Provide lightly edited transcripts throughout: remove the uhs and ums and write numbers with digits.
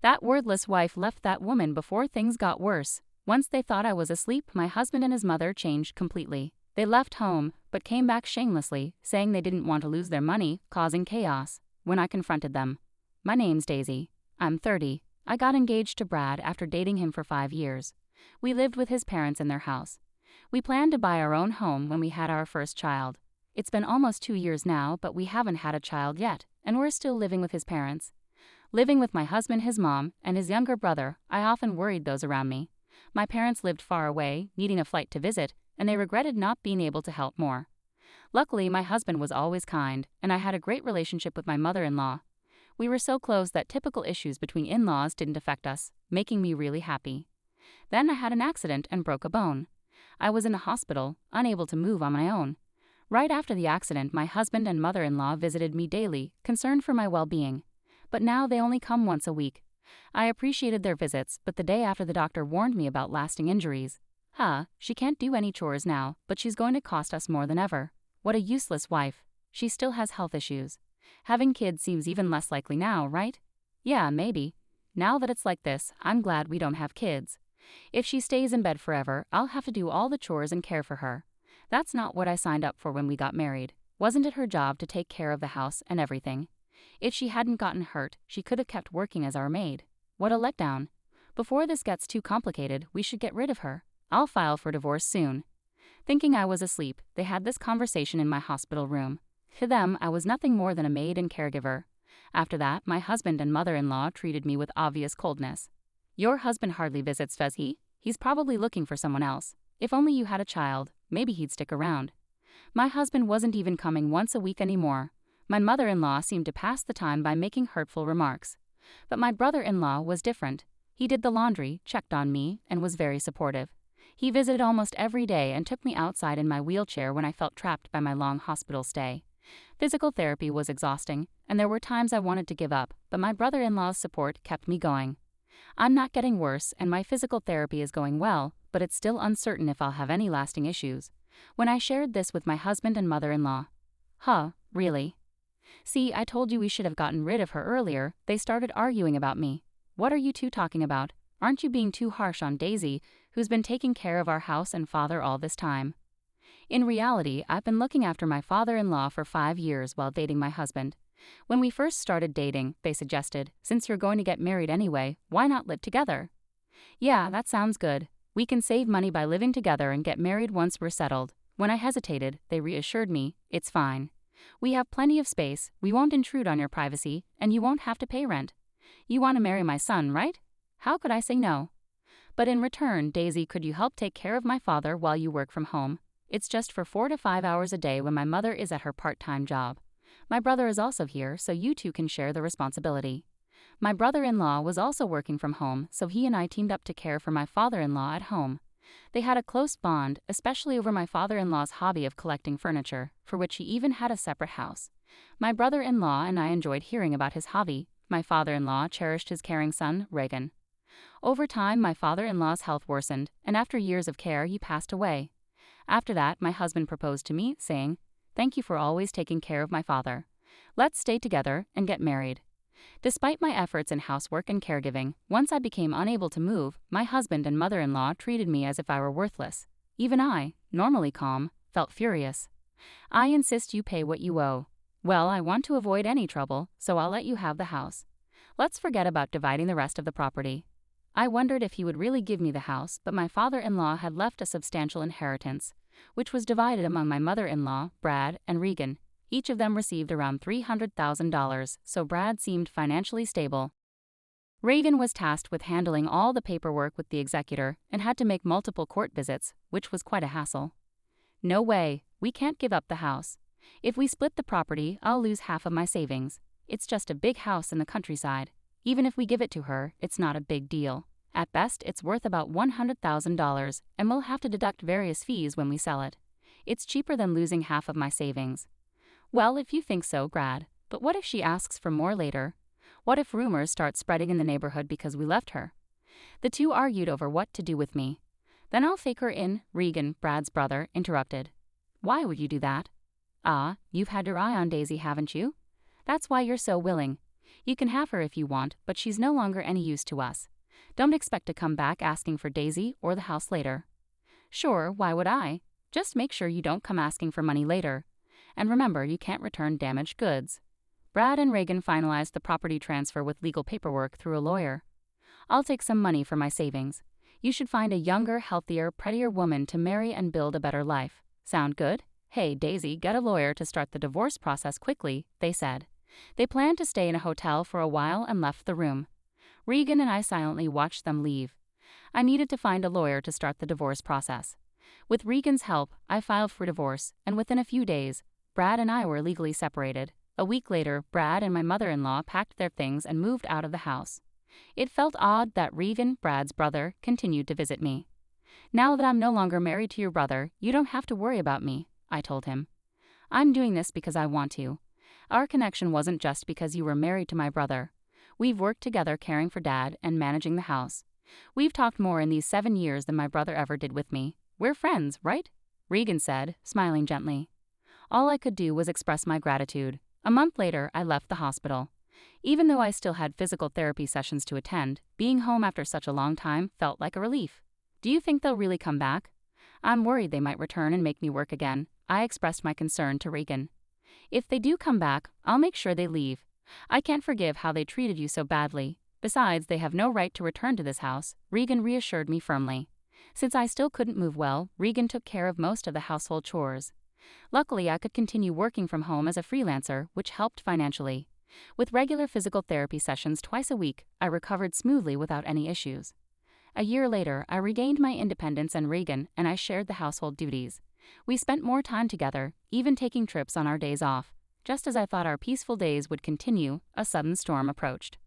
That wordless wife left that woman before things got worse. Once they thought I was asleep, my husband and his mother changed completely. They left home, but came back shamelessly, saying they didn't want to lose their money, causing chaos. When I confronted them, "My name's Daisy. I'm 30. I got engaged to Brad after dating him for 5 years. We lived with his parents in their house. We planned to buy our own home when we had our first child. It's been almost 2 years now, but we haven't had a child yet, and we're still living with his parents. Living with my husband, his mom, and his younger brother, I often worried those around me. My parents lived far away, needing a flight to visit, and they regretted not being able to help more. Luckily, my husband was always kind, and I had a great relationship with my mother-in-law. We were so close that typical issues between in-laws didn't affect us, making me really happy. Then I had an accident and broke a bone. I was in a hospital, unable to move on my own. Right after the accident, my husband and mother-in-law visited me daily, concerned for my well-being. But now they only come once a week. I appreciated their visits, but the day after the doctor warned me about lasting injuries. She can't do any chores now, but she's going to cost us more than ever. What a useless wife. She still has health issues. Having kids seems even less likely now, right? Yeah, maybe. Now that it's like this, I'm glad we don't have kids. If she stays in bed forever, I'll have to do all the chores and care for her. That's not what I signed up for when we got married. Wasn't it her job to take care of the house and everything? If she hadn't gotten hurt, she could have kept working as our maid. What a letdown. Before this gets too complicated, we should get rid of her. I'll file for divorce soon." Thinking I was asleep, they had this conversation in my hospital room. To them, I was nothing more than a maid and caregiver. After that, my husband and mother-in-law treated me with obvious coldness. "Your husband hardly visits, does he? He's probably looking for someone else. If only you had a child, maybe he'd stick around." My husband wasn't even coming once a week anymore. My mother-in-law seemed to pass the time by making hurtful remarks. But my brother-in-law was different. He did the laundry, checked on me, and was very supportive. He visited almost every day and took me outside in my wheelchair when I felt trapped by my long hospital stay. Physical therapy was exhausting, and there were times I wanted to give up, but my brother-in-law's support kept me going. I'm not getting worse, and my physical therapy is going well, but it's still uncertain if I'll have any lasting issues. When I shared this with my husband and mother-in-law, really? See, I told you we should have gotten rid of her earlier. They started arguing about me. What are you two talking about? Aren't you being too harsh on Daisy, who's been taking care of our house and father all this time? In reality, I've been looking after my father-in-law for 5 years while dating my husband. When we first started dating, they suggested, "Since you're going to get married anyway, why not live together?" Yeah, that sounds good. We can save money by living together and get married once we're settled. When I hesitated, they reassured me, "It's fine. We have plenty of space, we won't intrude on your privacy, and you won't have to pay rent. You want to marry my son, right?" How could I say no? "But in return, Daisy, could you help take care of my father while you work from home? It's just for 4 to 5 hours a day when my mother is at her part-time job. My brother is also here, so you two can share the responsibility." My brother-in-law was also working from home, so he and I teamed up to care for my father-in-law at home. They had a close bond, especially over my father-in-law's hobby of collecting furniture, for which he even had a separate house. My brother-in-law and I enjoyed hearing about his hobby. My father-in-law cherished his caring son, Regan. Over time, my father-in-law's health worsened, and after years of care, he passed away. After that, my husband proposed to me, saying, "Thank you for always taking care of my father. Let's stay together and get married." Despite my efforts in housework and caregiving, once I became unable to move, my husband and mother-in-law treated me as if I were worthless. Even I, normally calm, felt furious. "I insist you pay what you owe." "Well, I want to avoid any trouble, so I'll let you have the house. Let's forget about dividing the rest of the property." I wondered if he would really give me the house, but my father-in-law had left a substantial inheritance, which was divided among my mother-in-law, Brad, and Regan. Each of them received around $300,000, so Brad seemed financially stable. Regan was tasked with handling all the paperwork with the executor and had to make multiple court visits, which was quite a hassle. "No way, we can't give up the house. If we split the property, I'll lose half of my savings. It's just a big house in the countryside. Even if we give it to her, it's not a big deal. At best, it's worth about $100,000, and we'll have to deduct various fees when we sell it. It's cheaper than losing half of my savings." "Well, if you think so, Brad. But what if she asks for more later? What if rumors start spreading in the neighborhood because we left her?" The two argued over what to do with me. "Then I'll fake her in," Regan, Brad's brother, interrupted. "Why would you do that?" "You've had your eye on Daisy, haven't you? That's why you're so willing. You can have her if you want, but she's no longer any use to us. Don't expect to come back asking for Daisy or the house later." "Sure, why would I? Just make sure you don't come asking for money later. And remember, you can't return damaged goods." Brad and Regan finalized the property transfer with legal paperwork through a lawyer. "I'll take some money for my savings. You should find a younger, healthier, prettier woman to marry and build a better life. Sound good? Hey, Daisy, get a lawyer to start the divorce process quickly," they said. They planned to stay in a hotel for a while and left the room. Regan and I silently watched them leave. I needed to find a lawyer to start the divorce process. With Regan's help, I filed for divorce, and within a few days, Brad and I were legally separated. A week later, Brad and my mother-in-law packed their things and moved out of the house. It felt odd that Regan, Brad's brother, continued to visit me. "Now that I'm no longer married to your brother, you don't have to worry about me," I told him. "I'm doing this because I want to. Our connection wasn't just because you were married to my brother. We've worked together caring for Dad and managing the house. We've talked more in these 7 years than my brother ever did with me. We're friends, right?" Regan said, smiling gently. All I could do was express my gratitude. A month later, I left the hospital. Even though I still had physical therapy sessions to attend, being home after such a long time felt like a relief. "Do you think they'll really come back?" "I'm worried they might return and make me work again," I expressed my concern to Regan. "If they do come back, I'll make sure they leave. I can't forgive how they treated you so badly. Besides, they have no right to return to this house," Regan reassured me firmly. Since I still couldn't move well, Regan took care of most of the household chores. Luckily, I could continue working from home as a freelancer, which helped financially. With regular physical therapy sessions twice a week, I recovered smoothly without any issues. A year later, I regained my independence and Regan and I shared the household duties. We spent more time together, even taking trips on our days off. Just as I thought our peaceful days would continue, a sudden storm approached.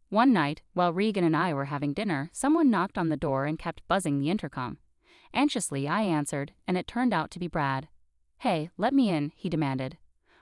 One night, while Regan and I were having dinner, someone knocked on the door and kept buzzing the intercom. Anxiously, I answered, and it turned out to be Brad. "Hey, let me in," he demanded.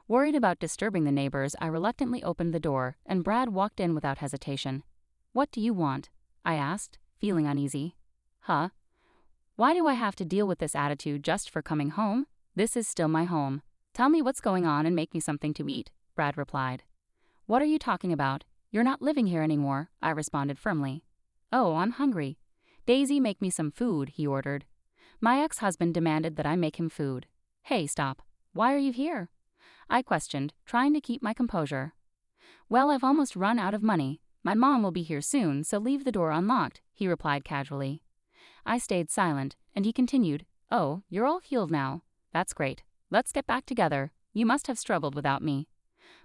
Worried about disturbing the neighbors, I reluctantly opened the door, and Brad walked in without hesitation. "What do you want?" I asked, feeling uneasy. "Huh? Why do I have to deal with this attitude just for coming home? This is still my home. Tell me what's going on and make me something to eat," Brad replied. "What are you talking about? You're not living here anymore," I responded firmly. "Oh, I'm hungry. Daisy, make me some food," he ordered. My ex-husband demanded that I make him food. "Hey, stop. Why are you here?" I questioned, trying to keep my composure. "Well, I've almost run out of money. My mom will be here soon, so leave the door unlocked," he replied casually. I stayed silent, and he continued, "Oh, you're all healed now. That's great. Let's get back together. You must have struggled without me."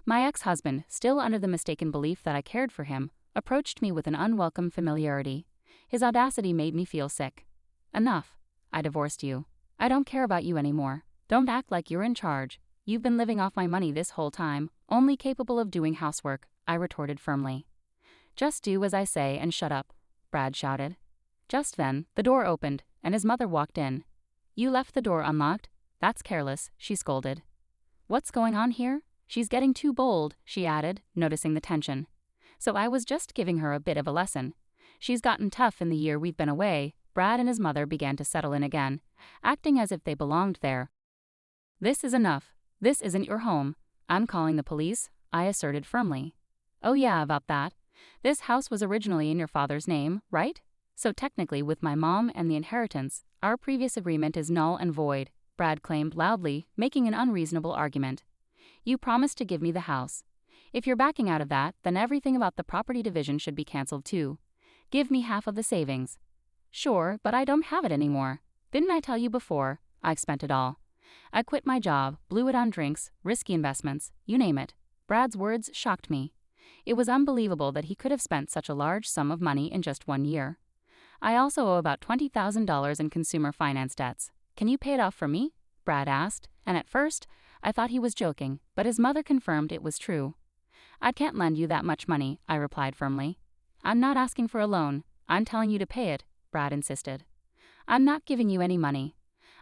My ex-husband, still under the mistaken belief that I cared for him, approached me with an unwelcome familiarity. His audacity made me feel sick. "Enough. I divorced you. I don't care about you anymore. Don't act like you're in charge. You've been living off my money this whole time, only capable of doing housework," I retorted firmly. "Just do as I say and shut up," Brad shouted. Just then, the door opened, and his mother walked in. "You left the door unlocked? That's careless," she scolded. "What's going on here? She's getting too bold," she added, noticing the tension. So I was just giving her a bit of a lesson. "She's gotten tough in the year we've been away." Brad and his mother began to settle in again, acting as if they belonged there. "This is enough. This isn't your home. I'm calling the police," I asserted firmly. "Oh yeah, about that. This house was originally in your father's name, right? So technically, with my mom and the inheritance, our previous agreement is null and void," Brad claimed loudly, making an unreasonable argument. "You promised to give me the house. If you're backing out of that, then everything about the property division should be canceled too. Give me half of the savings." "Sure, but I don't have it anymore. Didn't I tell you before? I've spent it all. I quit my job, blew it on drinks, risky investments, you name it." Brad's words shocked me. It was unbelievable that he could have spent such a large sum of money in just 1 year. "I also owe about $20,000 in consumer finance debts. Can you pay it off for me?" Brad asked, and at first, I thought he was joking, but his mother confirmed it was true. "I can't lend you that much money," I replied firmly. "I'm not asking for a loan. I'm telling you to pay it," Brad insisted. "I'm not giving you any money.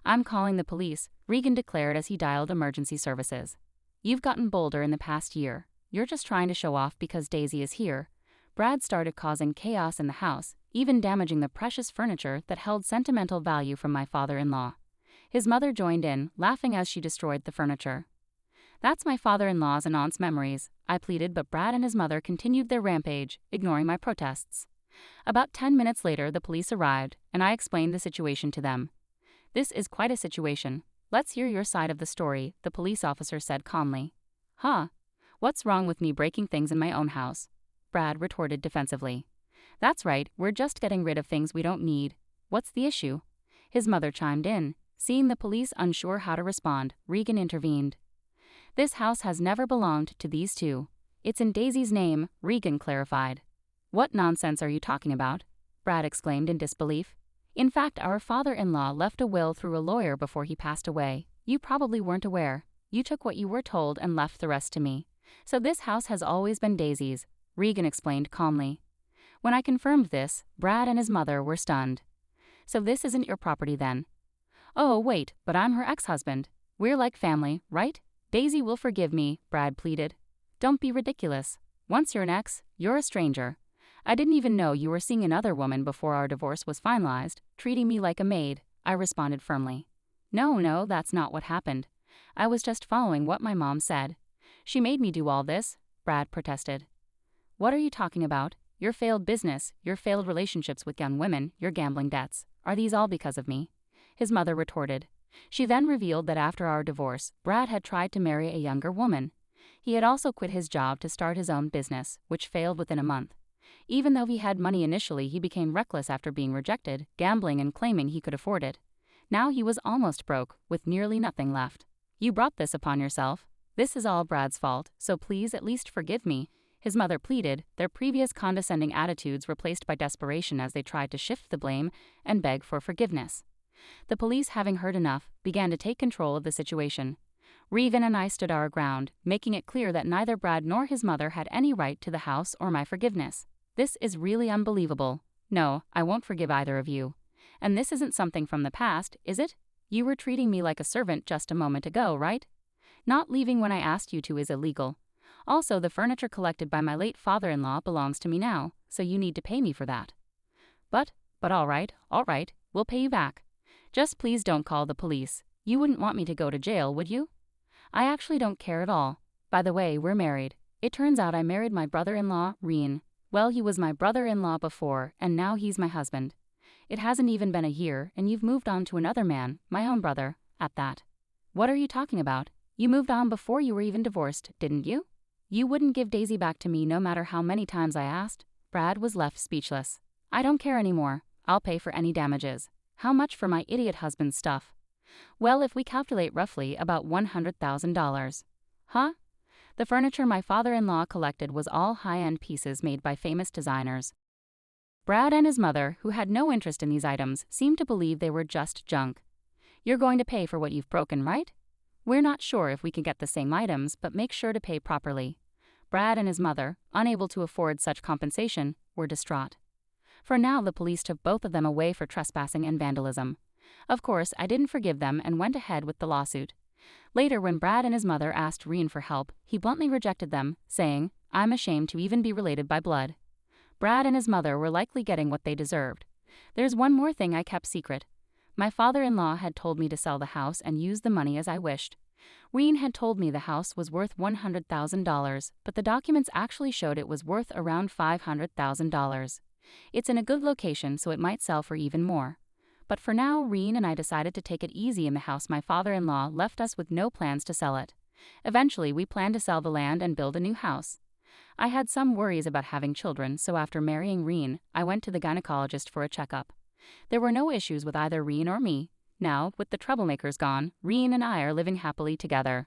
I'm calling the police," Regan declared as he dialed emergency services. "You've gotten bolder in the past year. You're just trying to show off because Daisy is here." Brad started causing chaos in the house, even damaging the precious furniture that held sentimental value from my father-in-law. His mother joined in, laughing as she destroyed the furniture. That's my father-in-law's and aunt's memories, I pleaded, but Brad and his mother continued their rampage, ignoring my protests. About 10 minutes later, the police arrived, and I explained the situation to them. This is quite a situation. Let's hear your side of the story, the police officer said calmly. Huh? What's wrong with me breaking things in my own house? Brad retorted defensively. That's right, we're just getting rid of things we don't need. What's the issue? His mother chimed in. Seeing the police unsure how to respond, Regan intervened. This house has never belonged to these two. It's in Daisy's name, Regan clarified. What nonsense are you talking about? Brad exclaimed in disbelief. In fact, our father-in-law left a will through a lawyer before he passed away. You probably weren't aware. You took what you were told and left the rest to me. So this house has always been Daisy's, Regan explained calmly. When I confirmed this, Brad and his mother were stunned. So this isn't your property then? Oh, wait, but I'm her ex-husband. We're like family, right? Daisy will forgive me, Brad pleaded. Don't be ridiculous. Once you're an ex, you're a stranger. I didn't even know you were seeing another woman before our divorce was finalized, treating me like a maid, I responded firmly. No, that's not what happened. I was just following what my mom said. She made me do all this, Brad protested. What are you talking about? Your failed business, your failed relationships with young women, your gambling debts. Are these all because of me? His mother retorted. She then revealed that after our divorce, Brad had tried to marry a younger woman. He had also quit his job to start his own business, which failed within a month. Even though he had money initially, he became reckless after being rejected, gambling and claiming he could afford it. Now he was almost broke, with nearly nothing left. You brought this upon yourself. This is all Brad's fault, so please at least forgive me, his mother pleaded, their previous condescending attitudes replaced by desperation as they tried to shift the blame and beg for forgiveness. The police, having heard enough, began to take control of the situation. Regan and I stood our ground, making it clear that neither Brad nor his mother had any right to the house or my forgiveness. This is really unbelievable. No, I won't forgive either of you. And this isn't something from the past, is it? You were treating me like a servant just a moment ago, right? Not leaving when I asked you to is illegal. Also, the furniture collected by my late father-in-law belongs to me now, so you need to pay me for that. But all right, we'll pay you back. Just please don't call the police. You wouldn't want me to go to jail, would you? I actually don't care at all. By the way, we're married. It turns out I married my brother-in-law, Regan. Well, he was my brother-in-law before, and now he's my husband. It hasn't even been a year, and you've moved on to another man, my own brother, at that. What are you talking about? You moved on before you were even divorced, didn't you? You wouldn't give Daisy back to me no matter how many times I asked? Brad was left speechless. I don't care anymore. I'll pay for any damages. How much for my idiot husband's stuff? Well, if we calculate roughly, about $100,000. Huh? The furniture my father-in-law collected was all high-end pieces made by famous designers. Brad and his mother, who had no interest in these items, seemed to believe they were just junk. You're going to pay for what you've broken, right? We're not sure if we can get the same items, but make sure to pay properly. Brad and his mother, unable to afford such compensation, were distraught. For now, the police took both of them away for trespassing and vandalism. Of course, I didn't forgive them and went ahead with the lawsuit. Later, when Brad and his mother asked Regan for help, he bluntly rejected them, saying, I'm ashamed to even be related by blood. Brad and his mother were likely getting what they deserved. There's one more thing I kept secret. My father-in-law had told me to sell the house and use the money as I wished. Regan had told me the house was worth $100,000, but the documents actually showed it was worth around $500,000. It's in a good location, so it might sell for even more. But for now, Regan and I decided to take it easy in the house my father-in-law left us with no plans to sell it. Eventually, we planned to sell the land and build a new house. I had some worries about having children, so after marrying Regan, I went to the gynecologist for a checkup. There were no issues with either Regan or me. Now, with the troublemakers gone, Regan and I are living happily together.